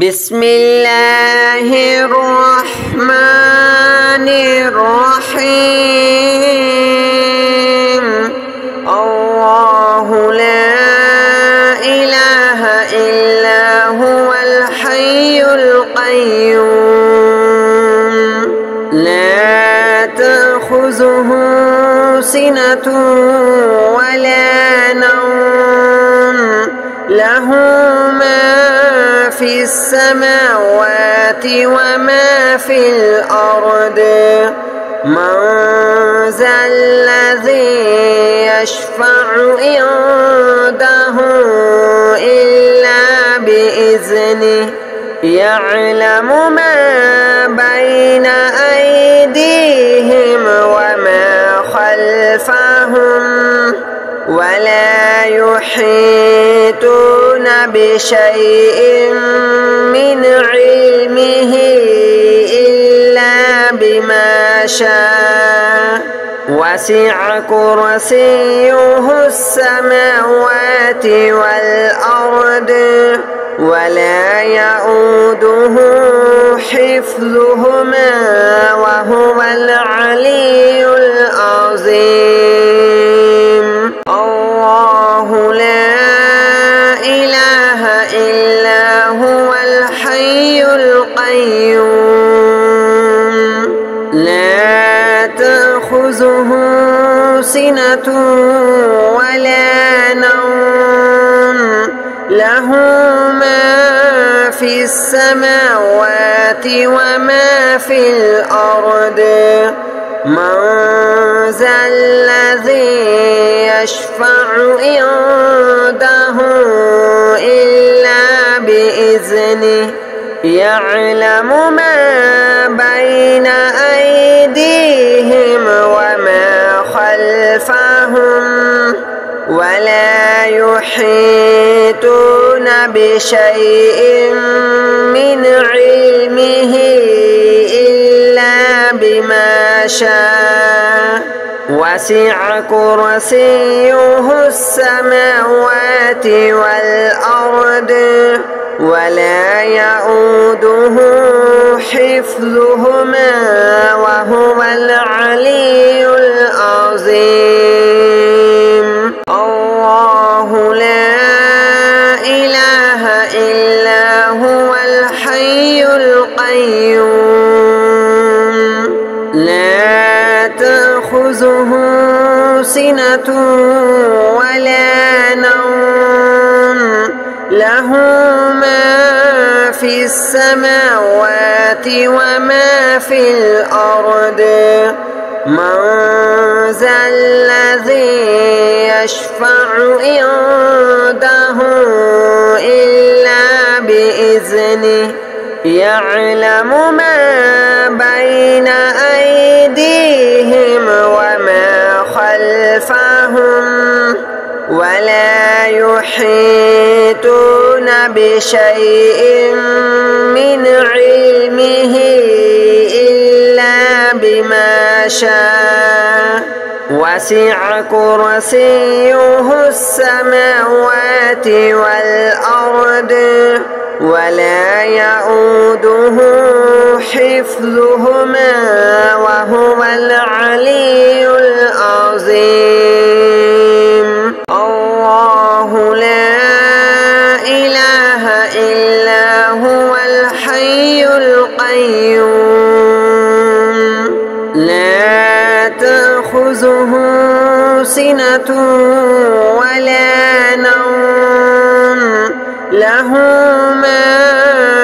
بسم الله الرحمن الرحيم. الله لا إله إلا هو الحي القيوم لا تأخذه سنة ولا نوم له ما في السماوات وما في الأرض من ذا الذي يشفع عنده إلا بإذنه يعلم ما بين أيديهم وما خلفهم ولا يحيطون بشيء من علمه إلا بما شاء وسع كرسيه السماوات والأرض ولا يؤوده حفظهما وهو العلي العظيم. الله لا إله إلا هو الحي القيوم لا تأخذه سنة ولا نوم له ما في السماوات وما في الأرض من ذا الذي يشفع عنده إلا بإذنه يعلم ما بين أيديهم وما خلفهم ولا يحيطون بشيء من علمه إلا بما شاء وسع كرسيه السماوات والأرض ولا يؤوده حفظهما وهو العلي العظيم. الله لا إله إلا هو الحي القيوم لا تأخذه سنة ولا نوم له ما في السماوات وما في الأرض من ذا الذي يشفع عنده إلا بإذنه يعلم ما بين أيديهم وما خلفهم ولا يحيطون بشيء من علمه إلا بما شاء وسع كرسيه السماوات والأرض ولا يؤوده حفظهما وهو العلي العظيم. الله لا إله إلا هو الحي القيوم لا تأخذه سنة ولا نوم له ما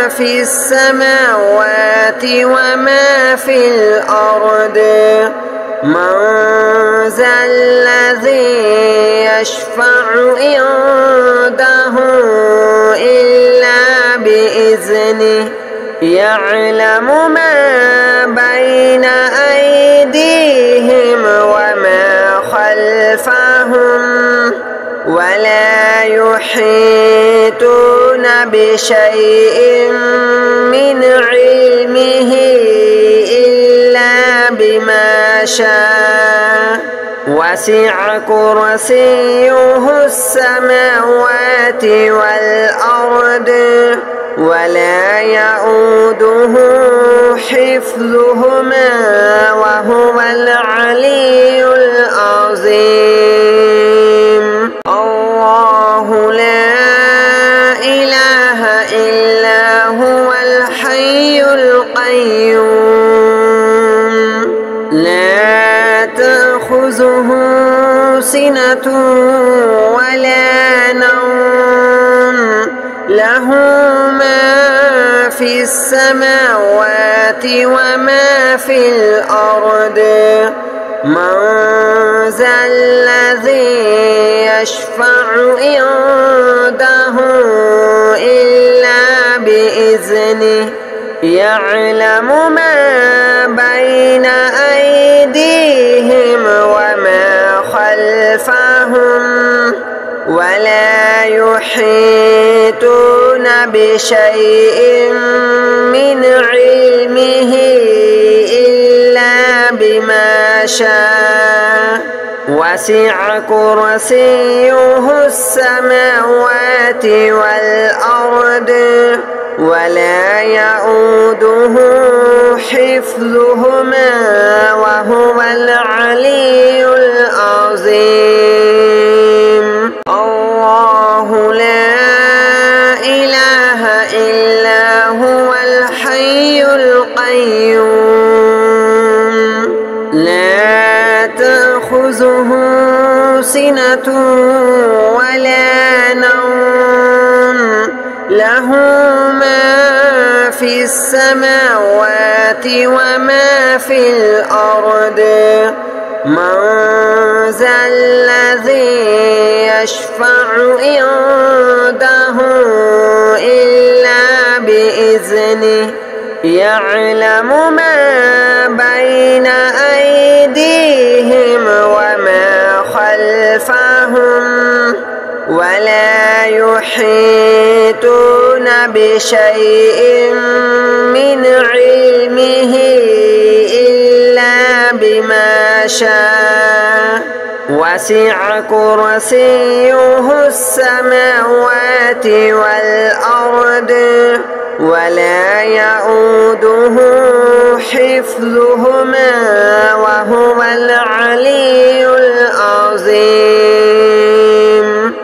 في السماوات وما في الأرض من ذا الذي يشفع عنده إلا بإذنه يعلم ما بين أيديهم وما خلفهم ولا يحيطون بشيء من علمه إلا بما شاء وسع كرسيه السماوات والأرض ولا يؤوده حفظهما وهو العلي العظيم. الله لا إله إلا هو الحي القيوم لا تأخذه سنة ولا نوم له ما في السماوات وما في الأرض من ذا الذي يشفع عنده إلا بإذنه يعلم ما بين أيديهم وما خلفهم ولا يحيطون بشيء من علمه إلا بما شاء وسع كرسيه السماوات والأرض ولا يؤوده حفظهما وهو العلي العظيم. الله لا إله إلا هو الحي القيوم لا تأخذه سنة ولا نوم له ما في السماوات وما في الأرض من ذا الذي يشفع عنده إلا بإذنه يعلم ما بين أيديهم وما خلفهم ولا يحيطون بشيء من علمه إلا بما شاء وسع كرسيه السماوات والأرض ولا يؤوده حفظهما وهو العلي العظيم.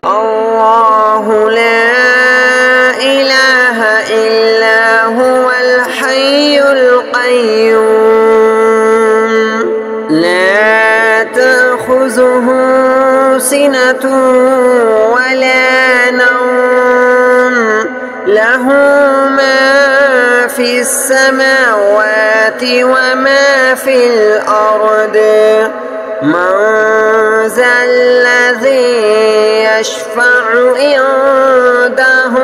الله لا إله إلا هو الحي القيوم لا تأخذه سنة ولا نوم له ما في السماوات وما في الأرض من ذا الذي يشفع عنده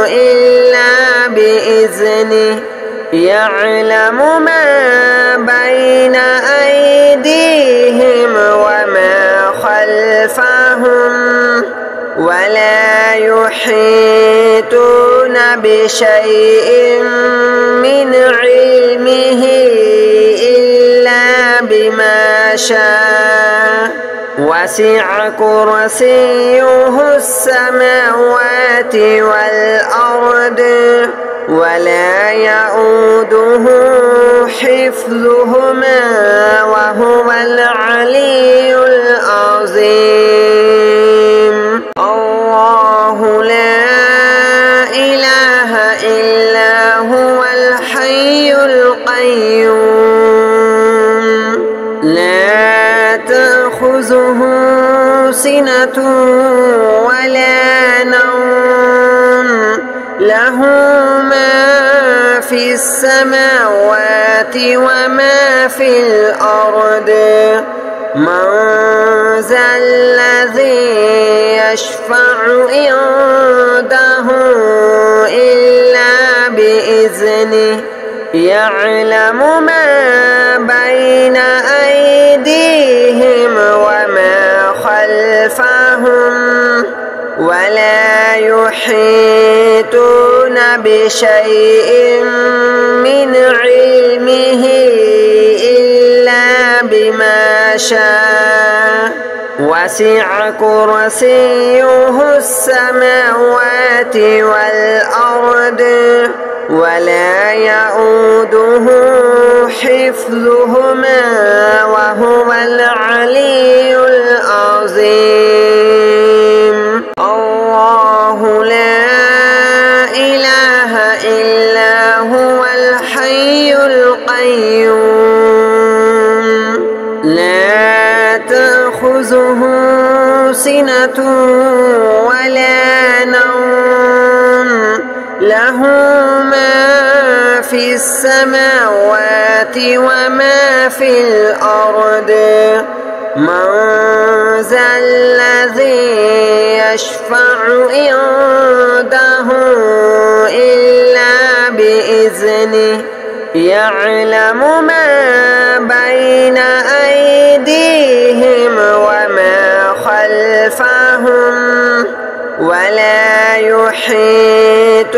إلا بإذنه يعلم ما بين أيديهم وما خلفهم ولا يحيطون بشيء من علمه إلا بما شاء وسع كرسيه السماوات والأرض ولا يؤوده حفظهما وهو العلي العظيم. الله لا إله إلا هو الحي القيوم لا تأخذه سنة ولا نوم له ما في السماوات وما في الأرض من ذا الذي يشفع عنده إلا بإذنه يعلم ما بين أيديهم وما خلفهم ولا يحيطون بشيء من علمه إلا بما شاء وسع كرسيه السماوات والأرض الأرض ولا يؤوده حفظهما وهو العلي العظيم. الله لا إله إلا هو الحي القيوم لا تأخذه سنة ولا نوم له ما في السماوات وما في الأرض من ذا الذي يشفع عنده إلا بإذنه يعلم ما بين أيديهم وما خلفهم ولا يحيطون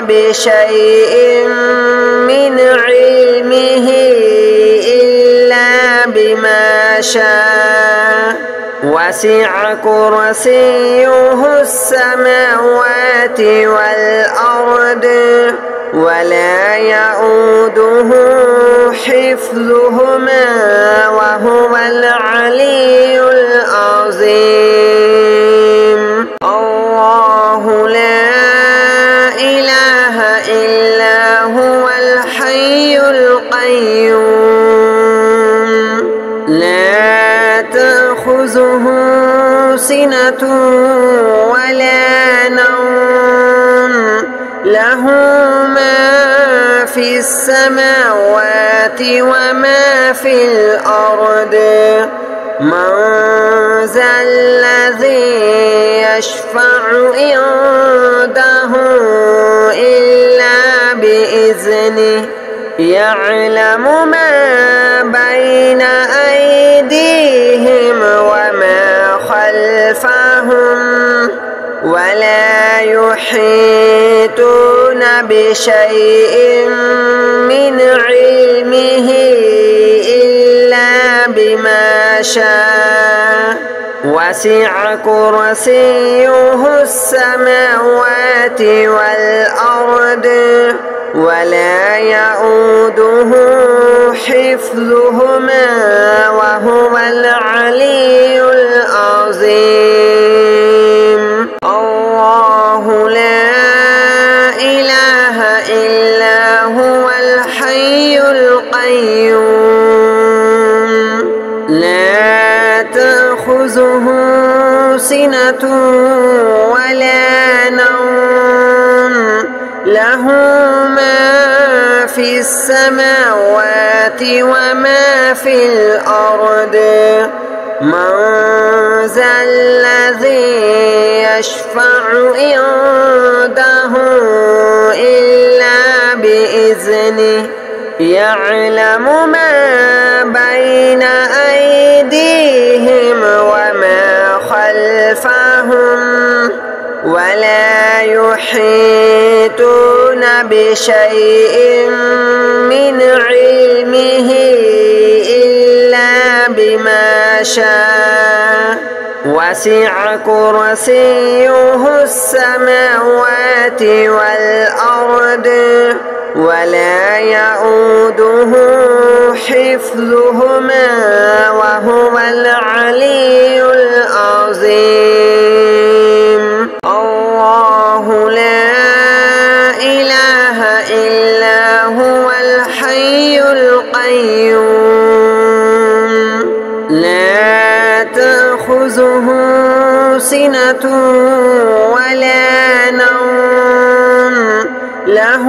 بشيء من علمه إلا بما شاء وسع كرسيه السماوات والأرض ولا يؤوده حفظهما وهو العلي العظيم. الله لا إله إلا هو الحي القيوم لا تأخذه سنة ولا نوم له ما في السماوات وما في الأرض من ذا الذي يشفع عنده إلا بإذنه يعلم ما بين أيديهم وما خلفهم ولا يحيطون بشيء من علمه إلا بما شاء وسع كرسيه السماوات والأرض ولا يؤوده حفظهما وهو العلي العظيم. الله لا إله إلا هو الحي القيوم لا تأخذه سنة ولا نوم له ما في السماوات وما في الأرض من ذا الذي يشفع عنده إلا بإذنه يعلم ما بين أيديهم وما خلفهم ولا يحيطون بشيء من علمه إلا بما شاء وسع كرسيه السماوات والأرض ولا يؤوده حفظهما وهو العلي العظيم. الله لا إله إلا هو الحي القيوم لا تأخذه سنة ولا نوم له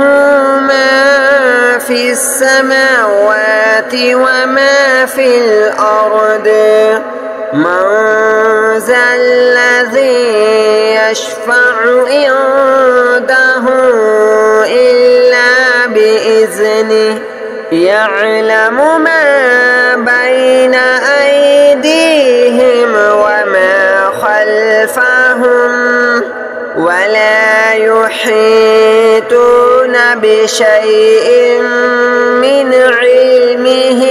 ما في السماوات وما في الأرض من ذا الذي يشفع عنده إلا بإذنه يعلم ما بين أيديهم وما خلفهم ولا يحيطون بشيء من علمه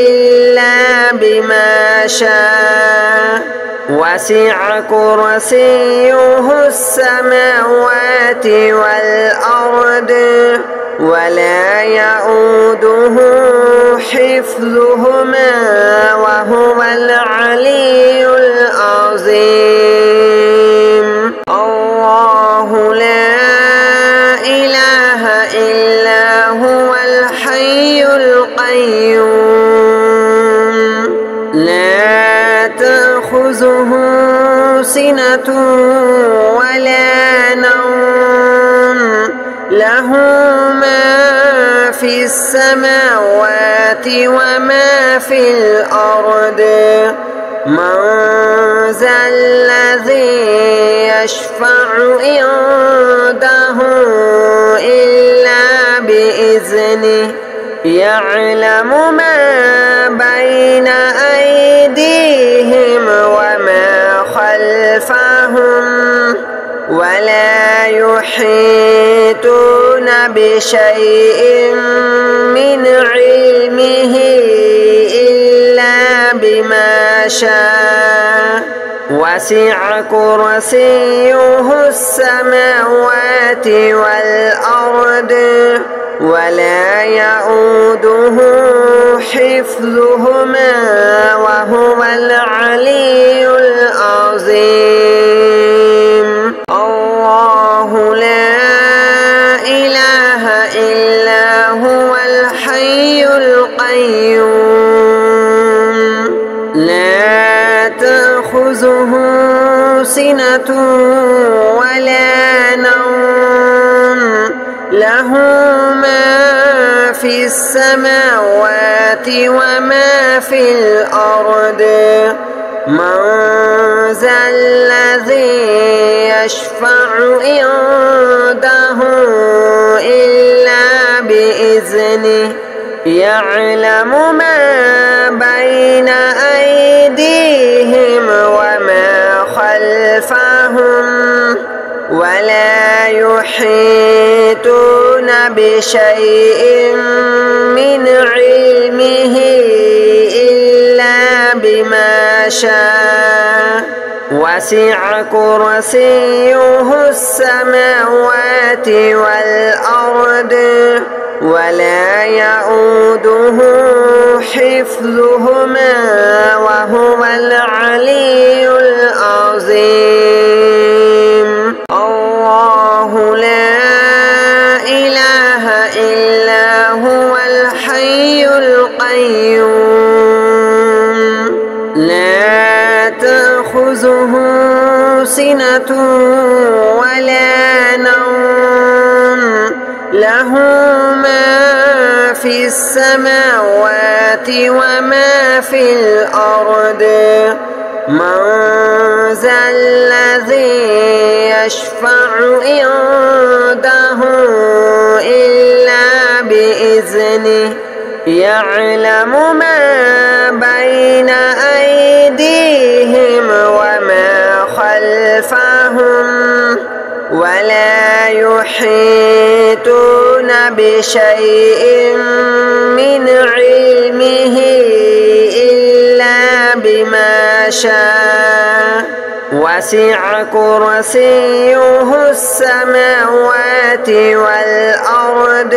إلا بما شاء وسع كرسيه السماوات والأرض ولا يؤوده حفظهما وهو العلي العظيم. الله لا إله إلا هو الحي القيوم لا تأخذه سنة ولا نوم له ما في السماوات وما في الأرض من ذا الذي يشفع عنده إلا بإذنه يعلم ما بين أيديهم وما خلفهم ولا يحيطون بشيء من علمه إلا بما شاء وسع كرسيه السماوات والأرض ولا يؤوده حفظهما وهو العلي العظيم. الله لا إله إلا هو الحي القيوم لا تأخذه سنة ولا نوم له ما في السماوات وما في الأرض من ذا الذي يشفع عنده إلا بإذنه يعلم ما بين أيديهم وما خلفهم ولا يحيطون بشيء من علمه إلا بما شاء وسع كرسيه السماوات والأرض ولا يؤوده حفظهما وهو العلي العظيم. الله لا إله إلا هو الحي القيوم لا تأخذه سنة ولا نوم له ما في السماوات وما في الأرض من ذا الذي يشفع عنده إلا بإذنه يعلم ما بين أيديهم وما خلفهم ولا يحيطون بشيء من علمه إلا بما شاء وسع كرسيه السماوات والأرض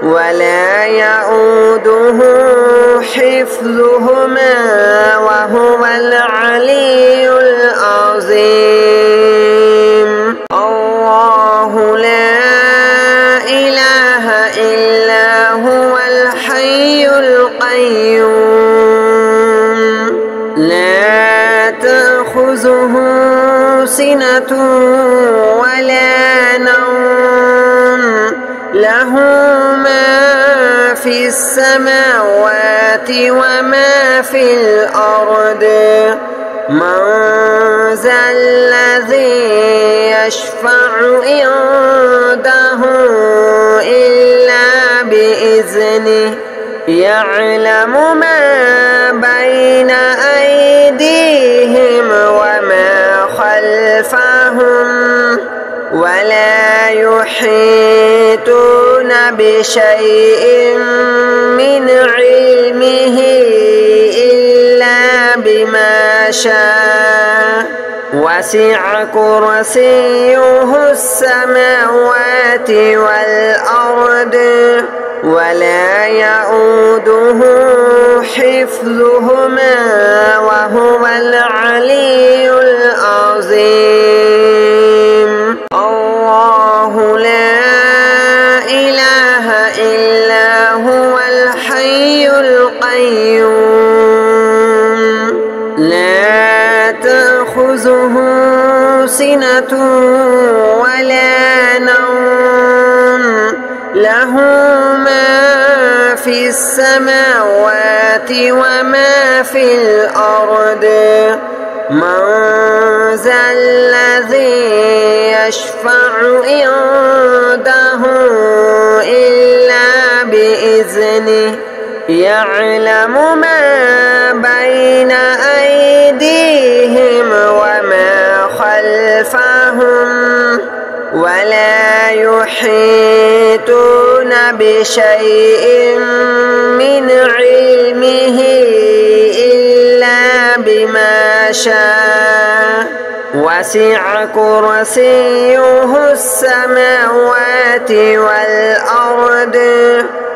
ولا يؤوده حفظهما وهو العلي العظيم. الله لا إله إلا هو الحي القيوم لا تأخذه سنة ولا نوم له ما في السماوات وما في الأرض من ذا الذي يشفع عنده إلا بإذنه يعلم ما بين أيديهم وما خلفهم ولا يحيطون بشيء من علمه إلا بما شاء وسع كرسيه السماوات والأرض ولا يؤوده حفظهما وهو العلي العظيم. الله لا إله إلا هو الحي القيوم لا تأخذه سنة ولا نوم له ما في السماوات وما في الأرض من ذا الذي يشفع عنده إلا بإذنه يعلم ما بين أيديهم وما خلفهم ولا يحيطون بشيء من علمه إلا بما شاء وسع كرسيه السماوات والأرض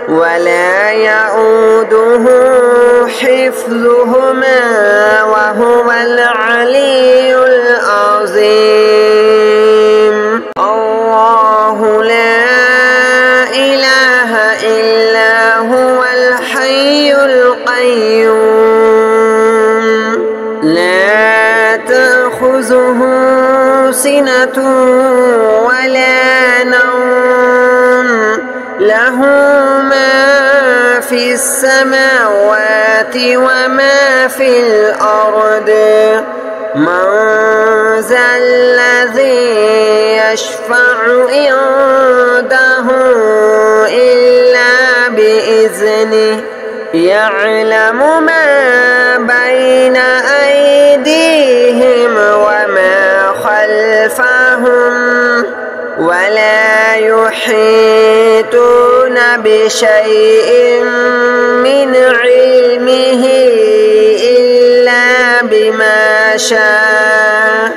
ولا يؤوده حفظهما وهو العلي العظيم. الله لا إله إلا هو الحي القيوم لا تأخذه سنة ولا نوم له ما في السماوات وما في الأرض من ذا الذي يشفع عنده إلا بإذنه يعلم ما بين أيديهم وما خلفهم ولا يحيطون بشيء من علمه إلا بما شاء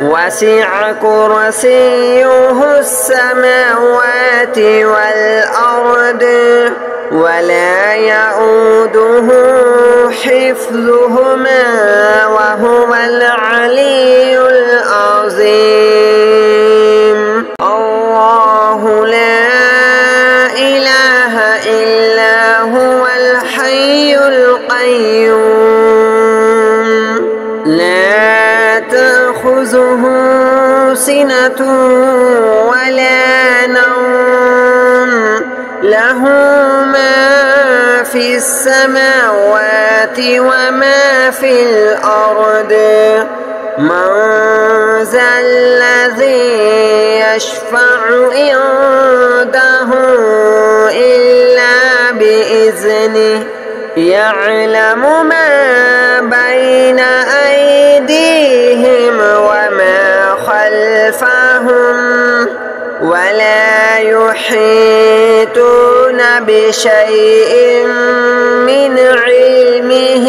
وسع كرسيه السماوات والأرض ولا يؤوده حفظهما وهو العلي العظيم. الله لا إله إلا هو الحي القيوم لا تأخذه سنة ولا نوم له ما في السماوات وما في الأرض من ذا الذي يشفع عنده إلا بإذنه يعلم ما بين أيديهم وما خلفهم ولا يحيطون بشيء من علمه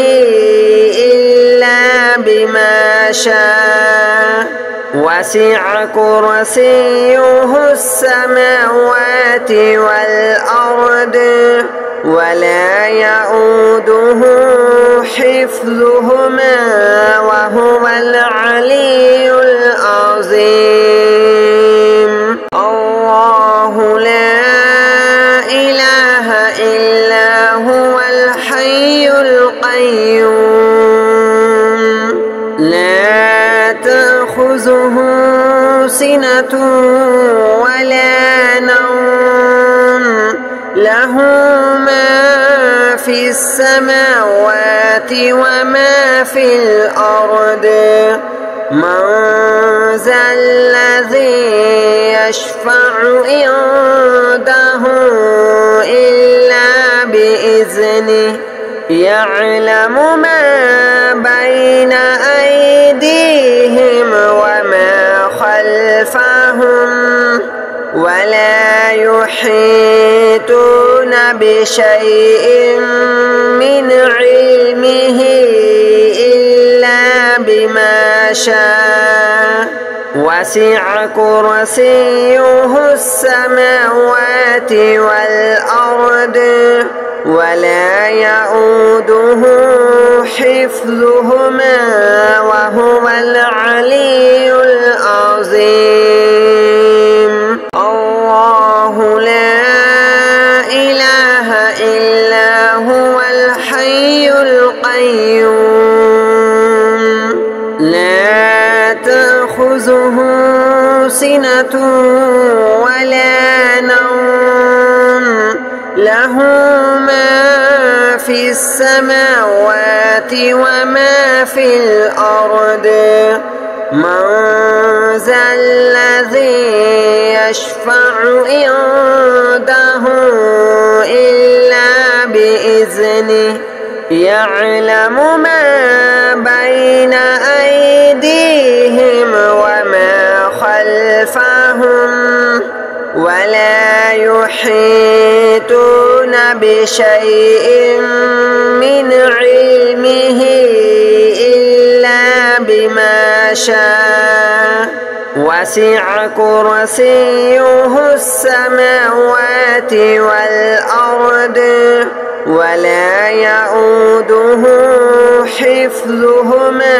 إلا بما شاء وسع كرسيه السماوات والأرض ولا يؤوده حفظهما وهو العلي العظيم. الله لا إله إلا هو الحي القيوم لا تأخذه سنة ولا نوم له ما في السماوات وما في الأرض من ذا الذي يشفع عنده إلا بإذنه يعلم ما بين أيديهم وما خلفهم ولا يحيطون بشيء من علمه إلا بما شاء وسع كرسيه السماوات والأرض ولا يؤوده حفظهما وهو العلي العظيم. الله لا إله إلا هو الحي القيوم لا تأخذه سنة ولا نوم له ما في السماوات وما في الأرض من ذا الذي يشفع عنده إلا بإذنه يعلم ما بين أيديهم وما خلفهم ولا يحيطون بشيء من علمه إلا بما شاء وسع كرسيه السماوات والأرض ولا يؤوده حفظهما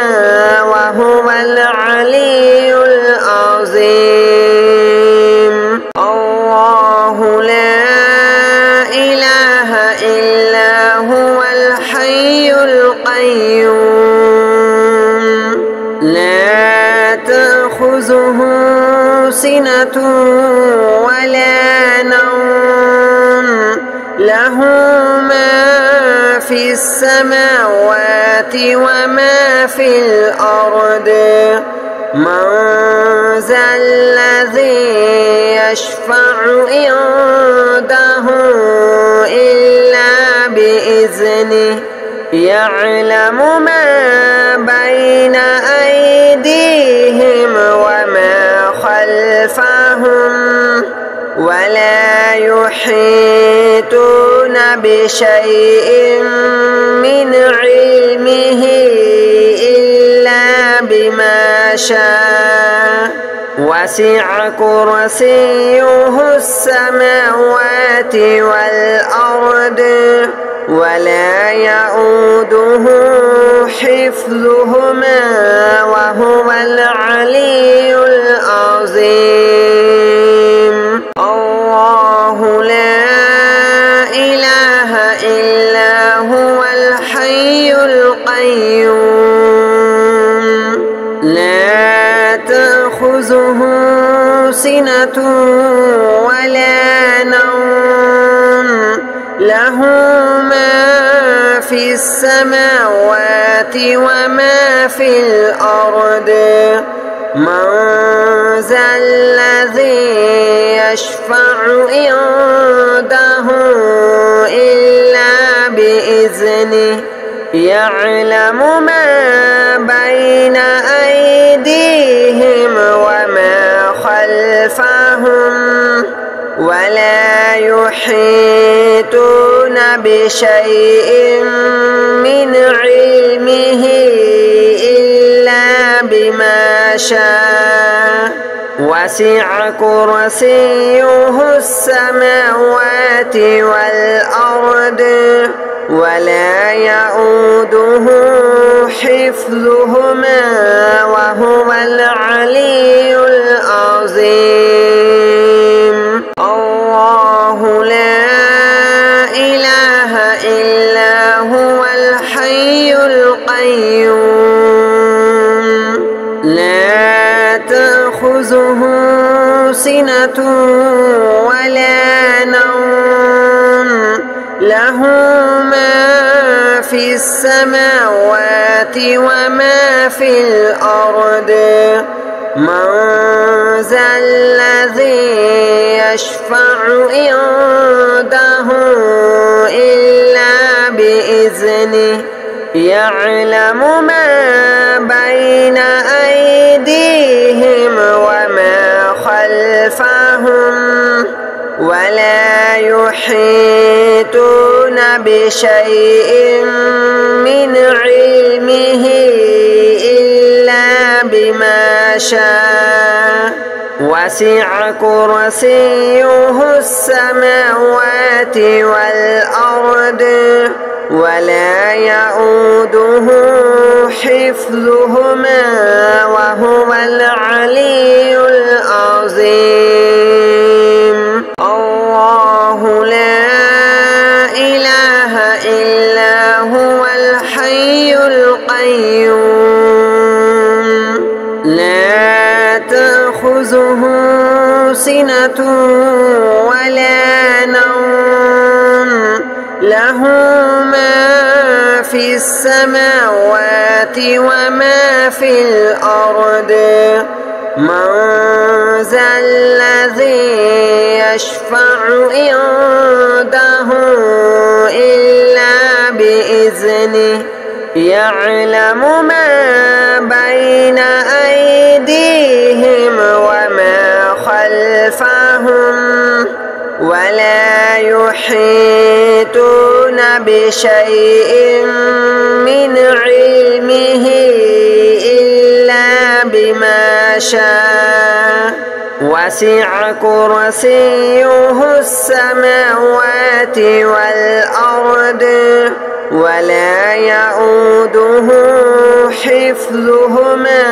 وهو العلي العظيم. الله لا إله إلا هو الحي القيوم لا تأخذه سنة ولا نوم له ما في السماوات وما في الأرض من ذا الذي يشفع عنده إلا بإذنه يعلم ما بين أيديهم وما خلفهم ولا يحيطون بشيء من علمه إلا بما شاء وسع كرسيه السماوات والأرض ولا يؤوده حفظهما وهو العلي العظيم. الله لا إله إلا هو الحي القيوم لا تأخذه سنة ولا نوم له ما في السماوات وما في الأرض من ذا الذي يشفع عنده إلا بإذنه يعلم ما بين أيديهم وما خلفهم ولا يحيطون بشيء من علمه إلا بما شاء وسع كرسيه السماوات والأرض ولا يؤوده حفظهما وهو العلي العظيم. الله لا إله إلا هو الحي القيوم لا تأخذه سنة ولا نوم له ما في السماوات وما في الأرض من ذا الذي يشفع عنده إلا بإذنه يعلم ما بين أيديهم وما خلفهم ولا يحيطون بشيء من علمه إلا بما شاء وسع كرسيه السماوات والأرض ولا يؤوده حفظهما وهو العلي العظيم. الله لا إله إلا هو الحي القيوم لا تأخذه سنة ولا نوم له ما في السماوات وما في الأرض من ذا الذي يشفع عنده إلا بإذنه يعلم ما بين أيديهم وما خلفهم ولا يحيطون بشيء من علمه إلا بما شاء وسع كرسيه السماوات والأرض ولا يؤوده حفظهما